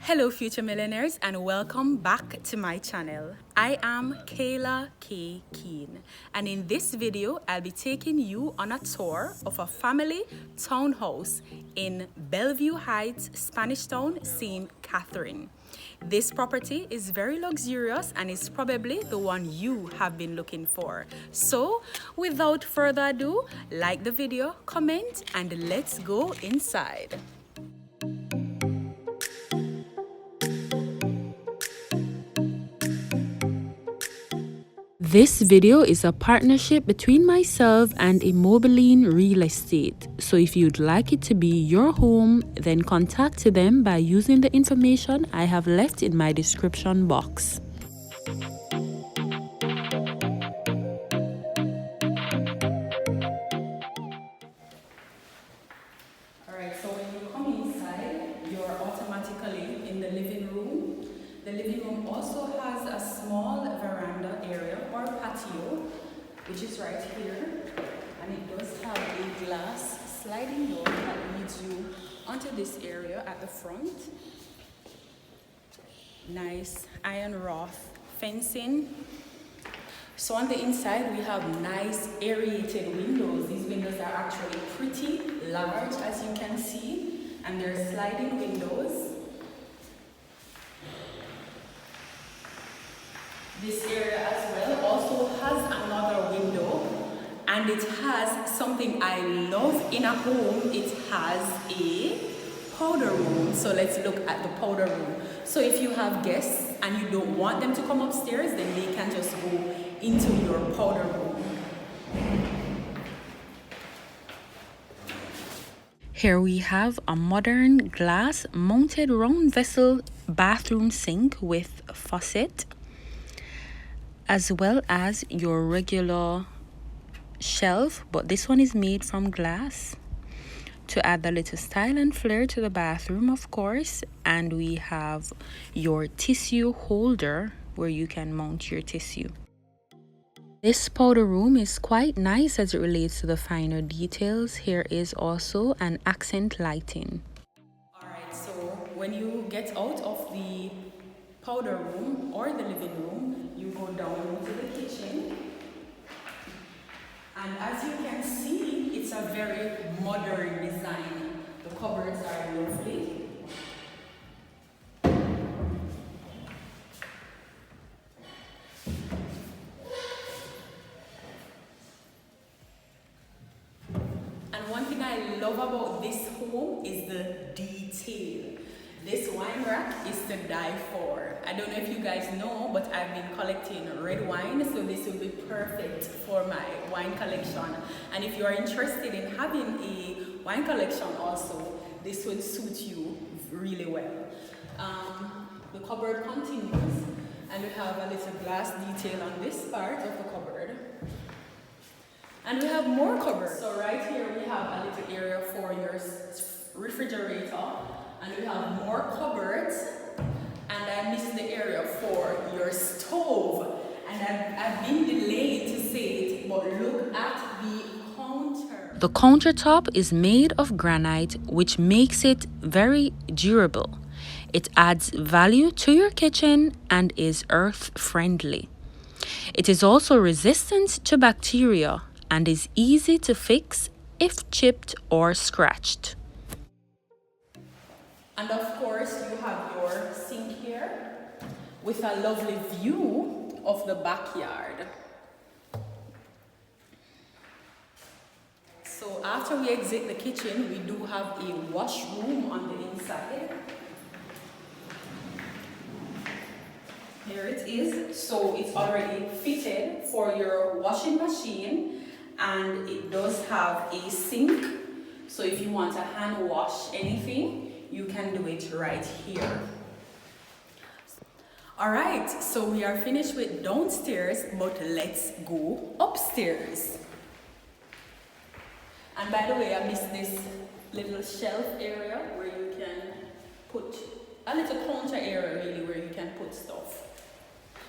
Hello future millionaires and welcome back to my channel. I am Kayla.K.Keane and in this video I'll be taking you on a tour of a family townhouse in Bellevue Heights, Spanish Town, St. Catherine. This property is very luxurious and is probably the one you have been looking for. So without further ado, like the video, comment, and let's go inside. This video is a partnership between myself and Immobiline Real Estate. So if you'd like it to be your home, then contact them by using the information I have left in my description box. Alright, so when you come inside, you're automatically in the living room. The living room also has a small veranda area or patio, which is right here, and it does have a glass sliding door that leads you onto this area at the front. Nice iron roof fencing. So on the inside we have nice aerated windows. These windows are actually pretty large, as you can see, and they're sliding windows. This area as well also has another window, and it has something I love in a home. It has a powder room. So let's look at the powder room. So if you have guests and you don't want them to come upstairs, then they can just go into your powder room. Here we have a modern glass mounted round vessel bathroom sink with faucet, as well as your regular shelf, but this one is made from glass to add a little style and flair to the bathroom, of course. And we have your tissue holder where you can mount your tissue. This powder room is quite nice as it relates to the finer details. Here is also an accent lighting. Alright, so when you get out of the powder room or the living room, you go down to the kitchen, and as you can see, it's a very modern design. The cupboards are lovely. And one thing I love about this home is the detail. This wine rack is to die for. I don't know if you guys know, but I've been collecting red wine, so this will be perfect for my wine collection. And if you are interested in having a wine collection also, this would suit you really well. The cupboard continues, and we have a little glass detail on this part of the cupboard. And we have more cupboards. So right here we have a little area for your refrigerator. And we have more cupboards, and I missed the area for your stove. And I've been delayed to say it, but look at the counter. The countertop is made of granite, which makes it very durable. It adds value to your kitchen and is earth friendly. It is also resistant to bacteria and is easy to fix if chipped or scratched. And of course, you have your sink here with a lovely view of the backyard. So after we exit the kitchen, we do have a washroom on the inside. Here it is. So it's already fitted for your washing machine, and it does have a sink. So if you want to hand wash anything, you can do it right here. Alright, so we are finished with downstairs, but let's go upstairs. And by the way, I missed this little shelf area where you can put a little counter area, really, where you can put stuff.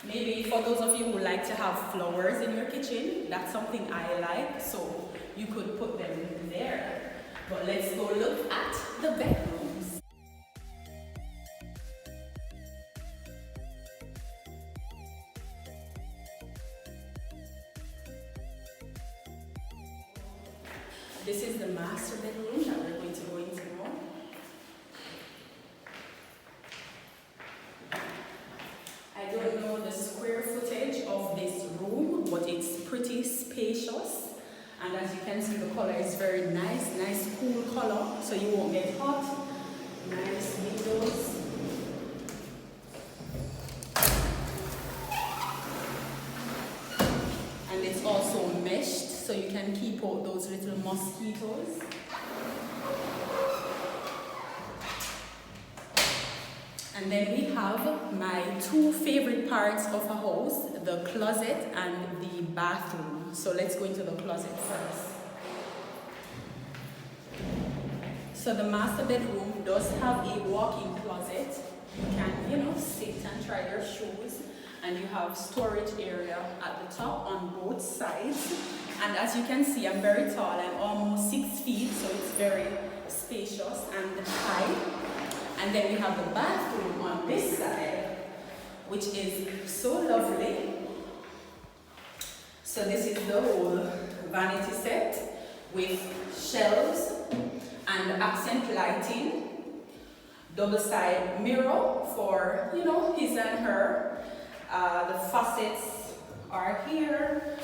Maybe for those of you who like to have flowers in your kitchen, that's something I like, so you could put them there. But let's go look at the bedrooms. This is the master bedroom that we're going to go into now. I don't know the square footage of this room, but it's pretty spacious. And as you can see, the color is very nice cool color, so you won't get hot. Nice windows. And it's also meshed, so you can keep out those little mosquitoes. And then we have my two favorite parts of a house, the closet and the bathroom. So let's go into the closet first. So the master bedroom does have a walk-in closet. You can, sit and try your shoes. And you have storage area at the top on both sides. And as you can see, I'm very tall. I'm almost 6 feet, so it's very spacious and high. And then we have the bathroom on this side, which is so lovely. So this is the whole vanity set with shelves and accent lighting, double side mirror for, his and her. The faucets are here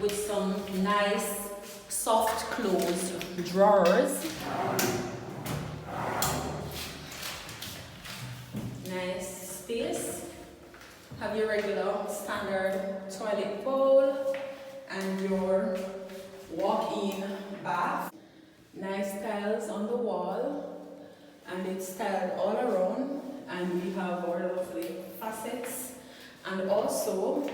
with some nice soft closed drawers. Nice space. Have your regular standard toilet bowl and your walk-in bath. Nice tiles on the wall, and it's tiled all around, and we have our lovely faucets, and also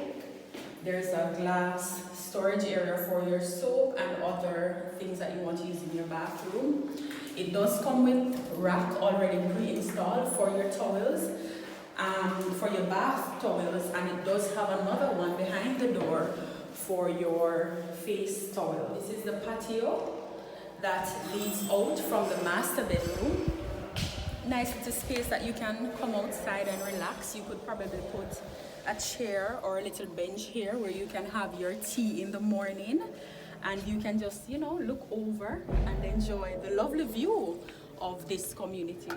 there's a glass storage area for your soap and other things that you want to use in your bathroom. It does come with rack already pre-installed for your towels, for your bath towels, and it does have another one behind the door for your face towel. This is the patio that leads out from the master bedroom. Nice little space that you can come outside and relax. You could probably put a chair or a little bench here where you can have your tea in the morning, and you can just, look over and enjoy the lovely view of this community.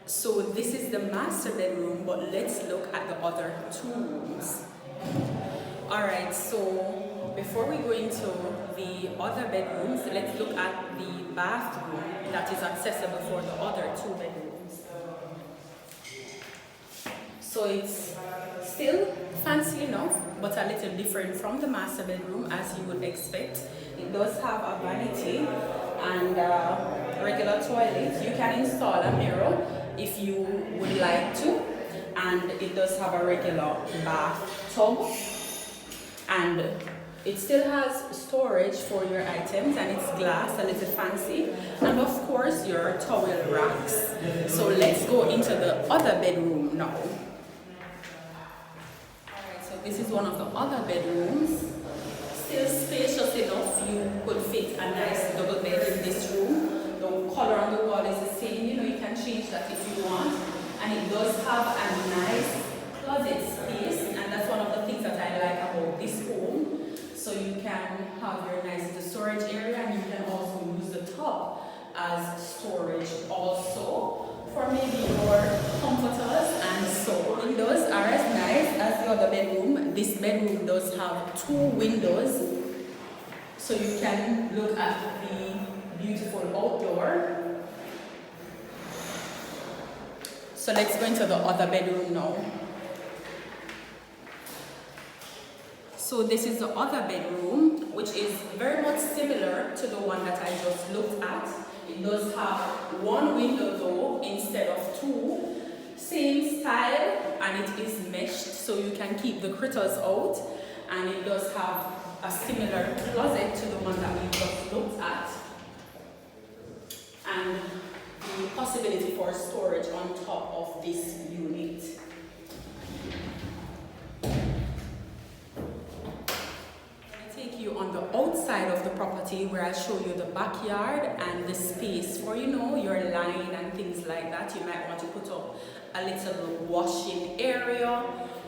So this is the master bedroom, but let's look at the other two rooms. Alright, so before we go into the other bedrooms, let's look at the bathroom that is accessible for the other two bedrooms. So it's still fancy enough, but a little different from the master bedroom, as you would expect. It does have a vanity and a regular toilet. You can install a mirror if you would like to, and it does have a regular bathtub, and it still has storage for your items, and it's glass, a little fancy, and of course your towel racks. So let's go into the other bedroom now. This is one of the other bedrooms. Still spacious enough. You could fit a nice double bed in this room. The color on the wall is the same. You can change that if you want. And it does have a nice closet space. And that's one of the things that I like about this home. So you can have your nice storage area, and you can also use the top as storage also, for maybe your comforters and so. Windows are as nice as the other bedroom. This bedroom does have 2 windows, so you can look at the beautiful outdoor. So let's go into the other bedroom now. So this is the other bedroom, which is very much similar to the one that I just looked at. It does have 1 window though instead of 2. Same style, and it is meshed, so you can keep the critters out. And it does have a similar closet to the one that we just looked at, and the possibility for storage on top of this unit. On the outside of the property, where I show you the backyard and the space for your line and things like that. You might want to put up a little washing area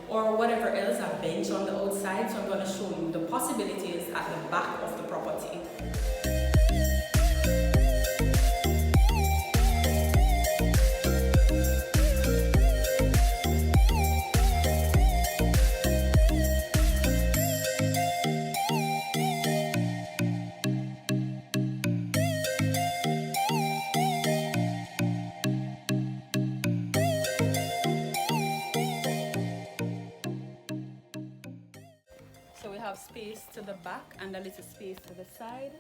or whatever else, a bench on the outside. So I'm going to show you the possibilities at the back of the property. So we have space to the back and a little space to the side,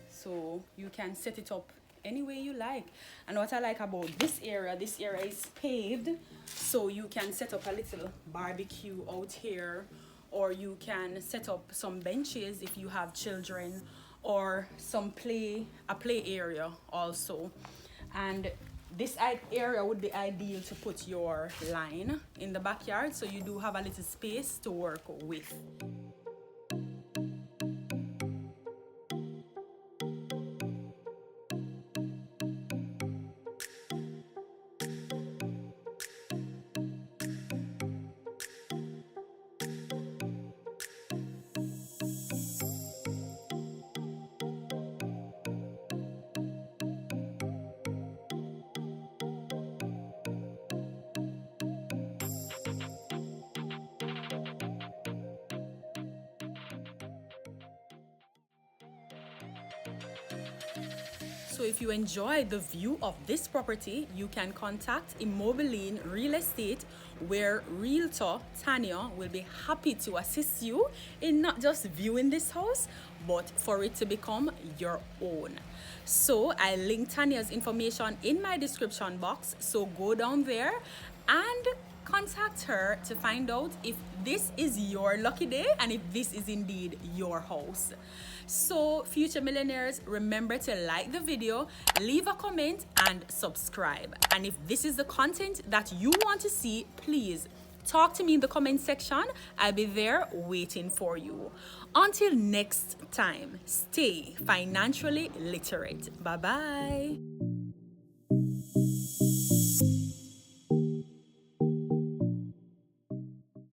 so you can set it up any way you like. And what I like about this area is paved, so you can set up a little barbecue out here, or you can set up some benches if you have children, or a play area also. And this area would be ideal to put your line in the backyard, so you do have a little space to work with. So if you enjoy the view of this property, you can contact Immobilien Real Estate, where Realtor Tania will be happy to assist you in not just viewing this house, but for it to become your own. So I link Tania's information in my description box, so go down there and contact her to find out if this is your lucky day and if this is indeed your house. So future millionaires, remember to like the video, leave a comment and subscribe. And if this is the content that you want to see, please talk to me in the comment section. I'll be there waiting for you. Until next time, stay financially literate. Bye bye.